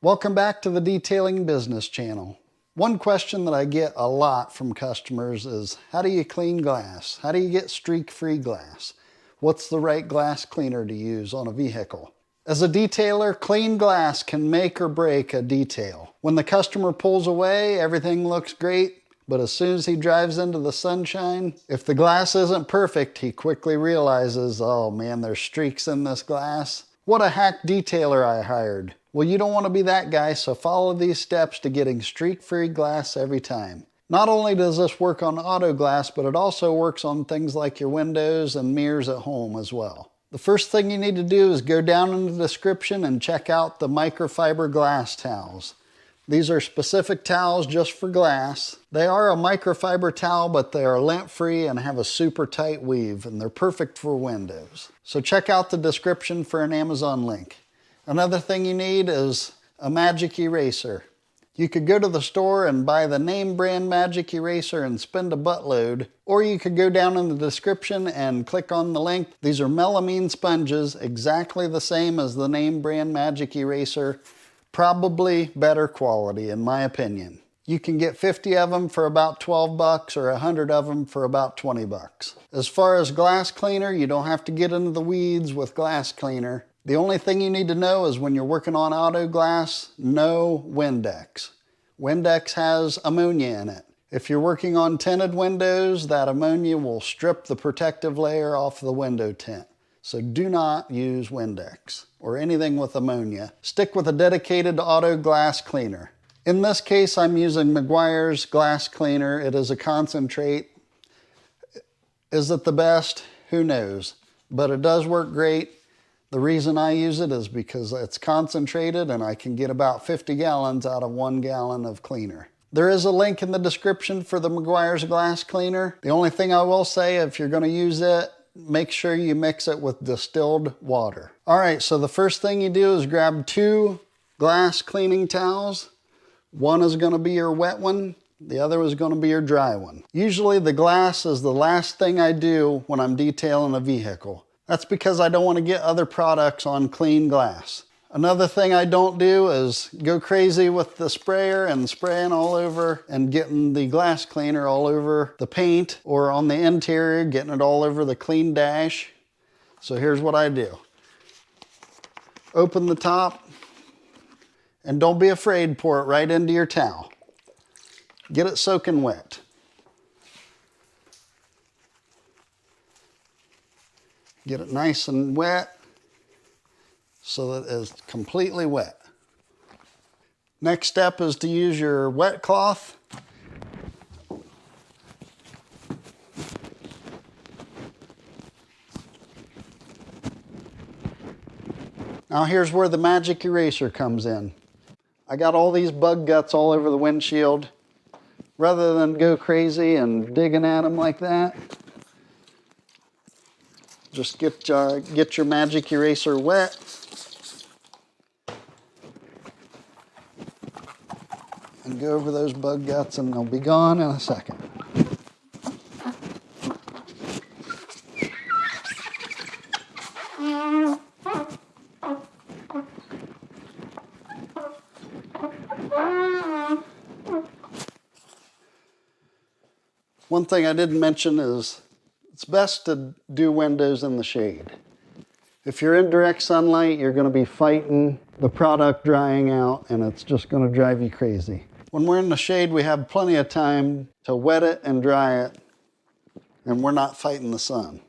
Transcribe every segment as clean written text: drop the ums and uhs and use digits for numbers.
Welcome back to the Detailing Business Channel. One question that I get a lot from customers is, how do you clean glass? How do you get streak-free glass? What's the right glass cleaner to use on a vehicle? As a detailer, clean glass can make or break a detail. When the customer pulls away, everything looks great, but as soon as he drives into the sunshine, if the glass isn't perfect, he quickly realizes, oh man, there's streaks in this glass. What a hack detailer I hired. Well, you don't want to be that guy, so follow these steps to getting streak-free glass every time. Not only does this work on auto glass, but it also works on things like your windows and mirrors at home as well. The first thing you need to do is go down in the description and check out the microfiber glass towels. These are specific towels just for glass. They are a microfiber towel, but they are lint-free and have a super tight weave, and they're perfect for windows. So check out the description for an Amazon link. Another thing you need is a magic eraser. You could go to the store and buy the name brand magic eraser and spend a buttload, or you could go down in the description and click on the link. These are melamine sponges, exactly the same as the name brand magic eraser, probably better quality in my opinion. You can get 50 of them for about 12 bucks or 100 of them for about 20 bucks. As far as glass cleaner, you don't have to get into the weeds with glass cleaner. The only thing you need to know is when you're working on auto glass, no Windex. Windex has ammonia in it. If you're working on tinted windows, that ammonia will strip the protective layer off the window tint. So do not use Windex or anything with ammonia. Stick with a dedicated auto glass cleaner. In this case, I'm using Meguiars glass cleaner. It is a concentrate. Is it the best? Who knows? But it does work great. The reason I use it is because it's concentrated and I can get about 50 gallons out of 1 gallon of cleaner. There is a link in the description for the Meguiars glass cleaner. The only thing I will say, if you're going to use it, make sure you mix it with distilled water. All right, so the first thing you do is grab 2 glass cleaning towels. One is going to be your wet one. The other is going to be your dry one. Usually the glass is the last thing I do when I'm detailing a vehicle. That's because I don't want to get other products on clean glass. Another thing I don't do is go crazy with the sprayer and spraying all over and getting the glass cleaner all over the paint or on the interior, getting it all over the clean dash. So here's what I do. Open the top and don't be afraid, pour it right into your towel. Get it soaking wet. Get it nice and wet so that it's completely wet. Next step is to use your wet cloth. Now here's where the magic eraser comes in. I got all these bug guts all over the windshield. Rather than go crazy and digging at them like that, just get your magic eraser wet. And go over those bug guts and they'll be gone in a second. One thing I didn't mention is it's best to do windows in the shade. If you're in direct sunlight, you're going to be fighting the product drying out and it's just going to drive you crazy. When we're in the shade, we have plenty of time to wet it and dry it, and we're not fighting the sun.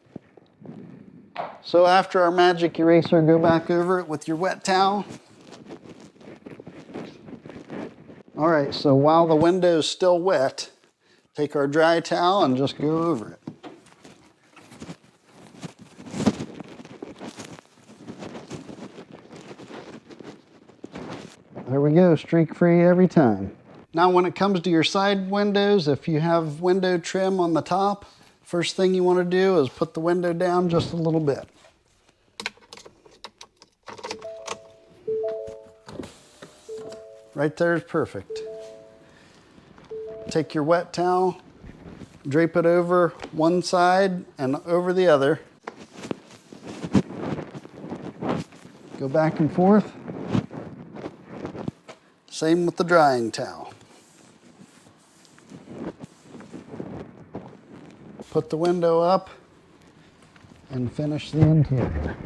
So after our magic eraser, go back over it with your wet towel. All right, so while the window's still wet, take our dry towel and just go over it. There we go, streak-free every time. Now when it comes to your side windows, if you have window trim on the top, first thing you want to do is put the window down just a little bit. Right there is perfect. Take your wet towel, drape it over one side and over the other. Go back and forth. Same with the drying towel. Put the window up and finish the interior.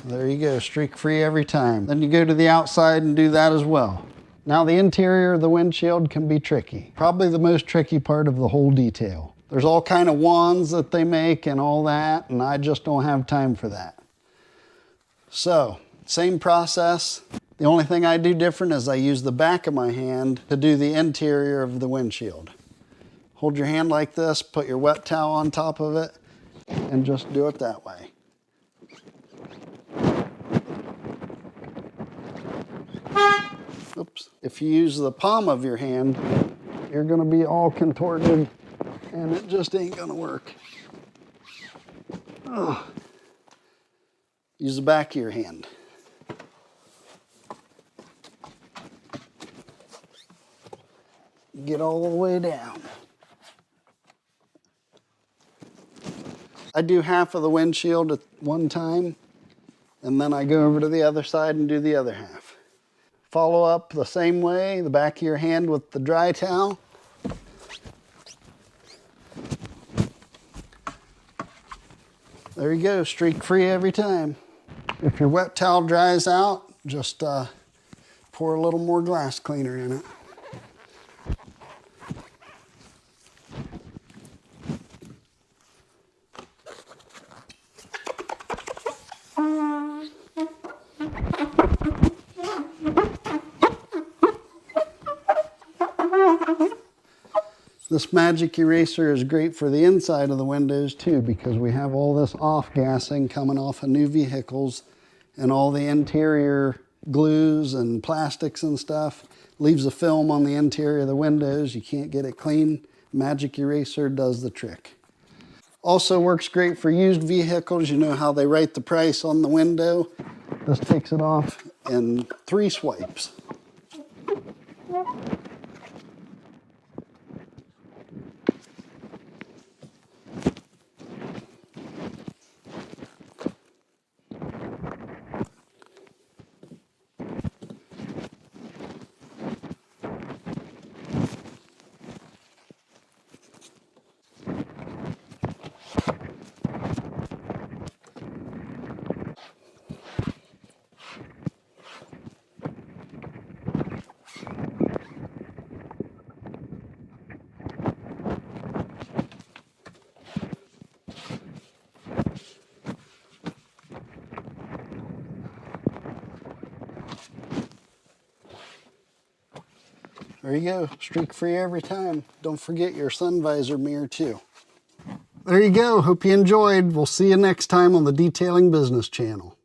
There you go, streak free every time. Then you go to the outside and do that as well. Now the interior of the windshield can be tricky. Probably the most tricky part of the whole detail. There's all kind of wands that they make and all that, and I just don't have time for that. So, same process. The only thing I do different is I use the back of my hand to do the interior of the windshield. Hold your hand like this, put your wet towel on top of it, and just do it that way. Oops. If you use the palm of your hand, you're going to be all contorted and it just ain't going to work. Ugh. Use the back of your hand. Get all the way down. I do half of the windshield at one time, and then I go over to the other side and do the other half. Follow up the same way, the back of your hand with the dry towel. There you go, streak free every time. If your wet towel dries out, just pour a little more glass cleaner in it. This magic eraser is great for the inside of the windows too, because we have all this off-gassing coming off of new vehicles, and all the interior glues and plastics and stuff leaves a film on the interior of the windows. You can't get it clean. Magic eraser does the trick. Also works great for used vehicles. You know how they write the price on the window? This takes it off in 3 swipes. There you go, streak free every time. Don't forget your sun visor mirror too. There you go, hope you enjoyed. We'll see you next time on the Detailing Business channel.